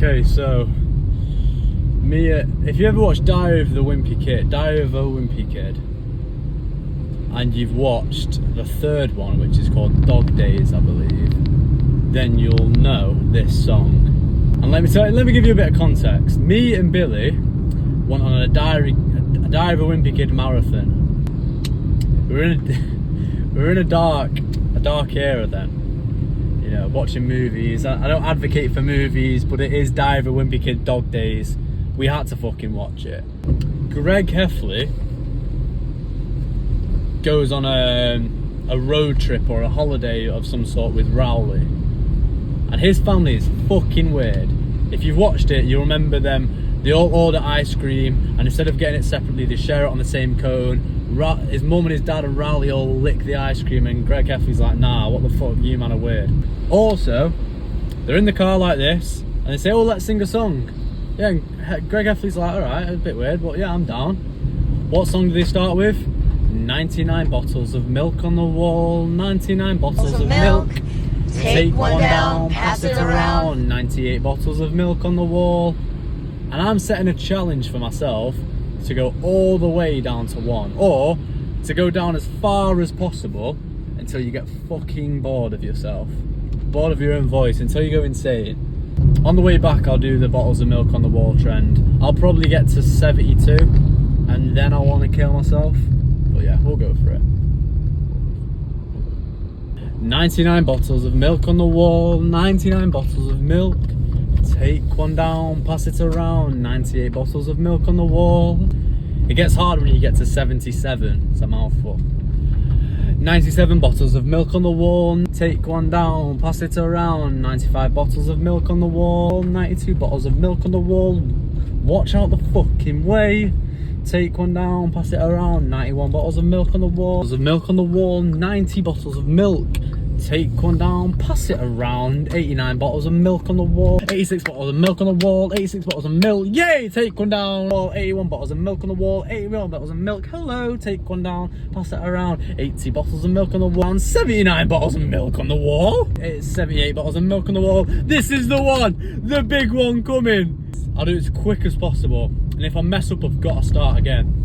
Okay, so if you ever watched Diary of a Wimpy Kid, and you've watched the third one, which is called Dog Days, I believe, then you'll know this song. And let me give you a bit of context. Me and Billy went on a Diary of a Wimpy Kid marathon. We were in a dark era then. You know, watching movies. I don't advocate for movies, but it is Diary of a Wimpy Kid Dog Days. We had to fucking watch it. Greg Heffley goes on a road trip or a holiday of some sort with Rowley, and his family is fucking weird. If you've watched it, you'll remember them. They all order ice cream, and instead of getting it separately, they share it on the same cone. His mum and his dad and Rowley all lick the ice cream, and Greg Heffley's like, nah, what the fuck, you man are weird. Also, they're in the car like this, and they say, oh, let's sing a song. Yeah, and Greg Heffley's like, alright, a bit weird, but yeah, I'm down. What song do they start with? 99 bottles of milk on the wall, 99 bottles of milk. Take one down, pass it around. 98 bottles of milk on the wall. And I'm setting a challenge for myself to go all the way down to 1, or to go down as far as possible until you get fucking bored of yourself, bored of your own voice, until you go insane. On the way back, I'll do the bottles of milk on the wall trend. I'll probably get to 72, and then I'll want to kill myself. But yeah, we'll go for it. 99 bottles of milk on the wall, 99 bottles of milk. Take one down, pass it around, 98 bottles of milk on the wall. It gets hard when you get to 77, it's a mouthful. 97 bottles of milk on the wall, take one down, pass it around, 95 bottles of milk on the wall, 92 bottles of milk on the wall, watch out the fucking way. Take one down, pass it around, 91 bottles of milk on the wall, 90 bottles of milk. Take one down, pass it around, 89 bottles of milk on the wall, 86 bottles of milk on the wall, 86 bottles of milk, yay! Take one down, 81 bottles of milk on the wall, 81 bottles of milk, hello, take one down, pass it around, 80 bottles of milk on the wall, 79 bottles of milk on the wall, 78 bottles of milk on the wall. This is the one, the big one coming. I'll do it as quick as possible, and if I mess up, I've got to start again.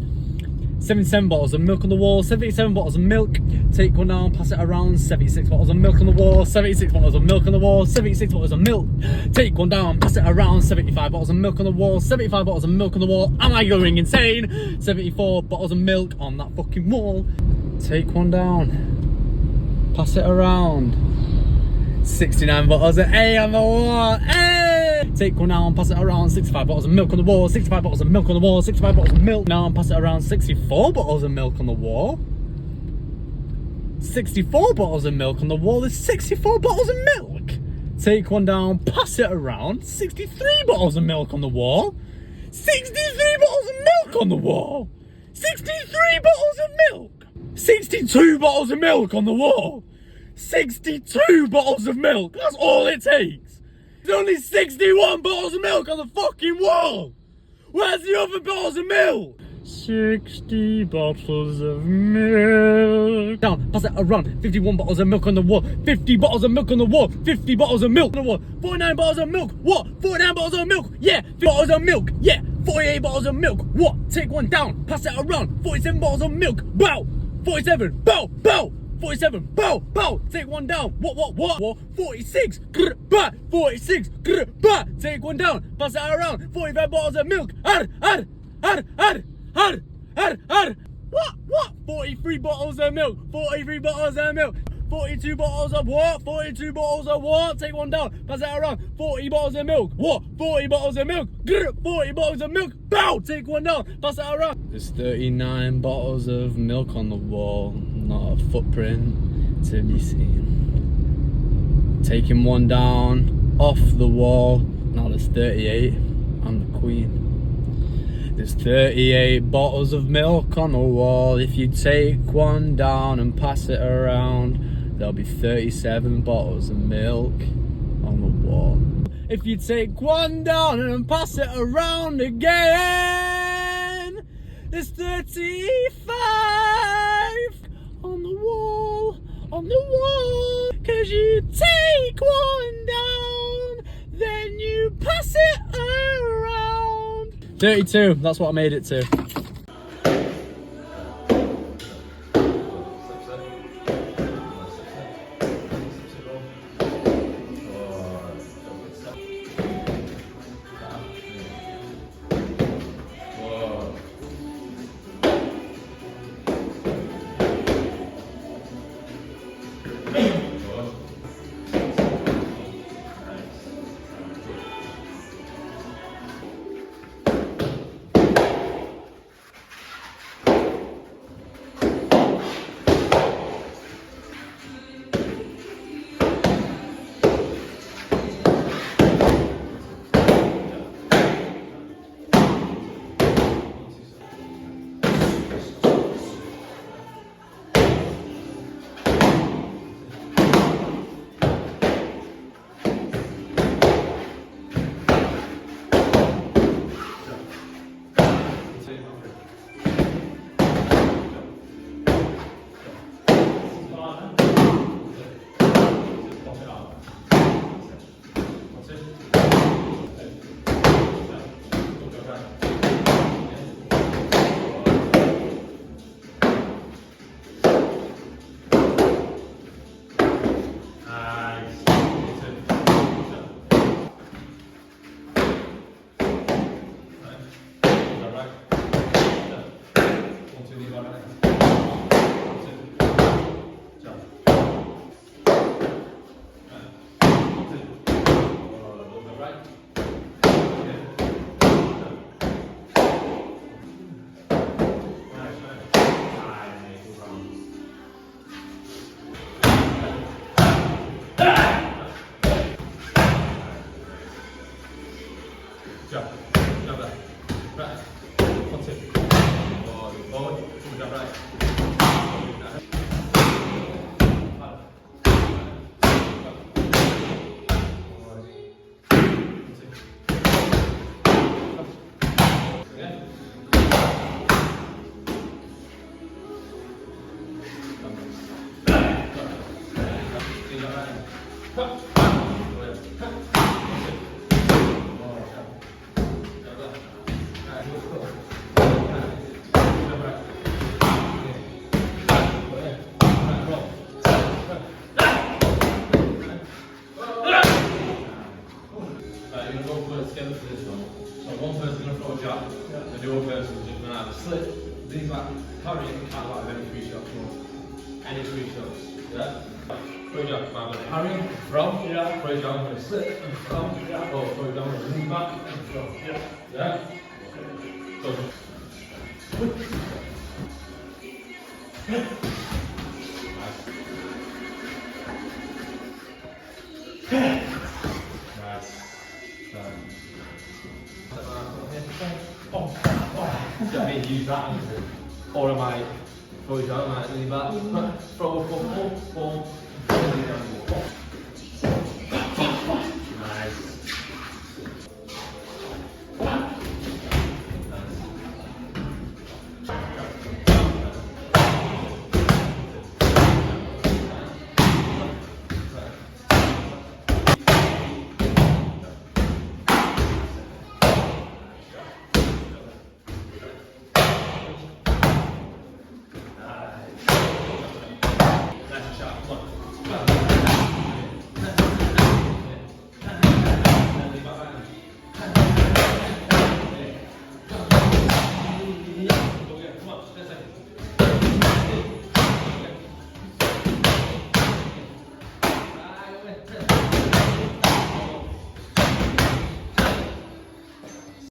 77 bottles of milk on the wall, 77 bottles of milk, take one down, pass it around, 76 bottles of milk on the wall, 76 bottles of milk on the wall, 76 bottles of milk, take one down, pass it around, 75 bottles of milk on the wall, 75 bottles of milk on the wall, am I going insane? 74 bottles of milk on that fucking wall, take one down, pass it around, 69 bottles of A on the wall, take one down, pass it around, 65 bottles of milk on the wall, 65 bottles of milk on the wall, 65 bottles of milk, now pass it around, 64 bottles of milk on the wall, 64 bottles of milk on the wall, there's 64 bottles of milk, take one down, pass it around, 63 bottles of milk on the wall, 63 bottles of milk on the wall, 63 bottles of milk, 62 bottles of milk on the wall, 62 bottles of milk, that's all it takes. There's only 61 bottles of milk on the fucking wall. Where's the other bottles of milk? 60 bottles of milk. Down, pass it around. 51 bottles of milk on the wall. 50 bottles of milk on the wall. 50 bottles of milk on the wall. 49 bottles of milk. What? 49 bottles of milk. Yeah. 50 bottles of milk. Yeah. 48 bottles of milk. What? Take one down. Pass it around. 47 bottles of milk. Bow. 47. Bow. Bow. 47, bow, bow, take one down, what, 46, grr, bah, 46, grr, bah, take one down, pass it around, 45 bottles of milk, what, 43 bottles of milk, 43 bottles of milk, 42 bottles of what, 42 bottles of what, take one down, pass it around, 40 bottles of milk, what, 40 bottles of milk, grr, 40 bottles of milk, bow, take one down, pass it around. There's 39 bottles of milk on the wall, not a footprint to be seen. Taking one down, off the wall, now there's 38, I'm the queen. There's 38 bottles of milk on the wall, if you take one down and pass it around, there'll be 37 bottles of milk on the wall. If you take one down and pass it around again, there's 35 on the wall, cause you take one down, then you pass it 32, that's what I made it to. Together for this one. So one person's going to throw a jab, and the other person's just going to either slip, things like carry it, and kind of like any free shots. Any free shots. Yeah? Throw a jab, I'm going to carry, from, throw a jab, I'm going to slip, and from, or throw a jab, I'm going to lean back, and from. Yeah? So, use that angle, or am I, for example, I might lean back, throw a football, boom,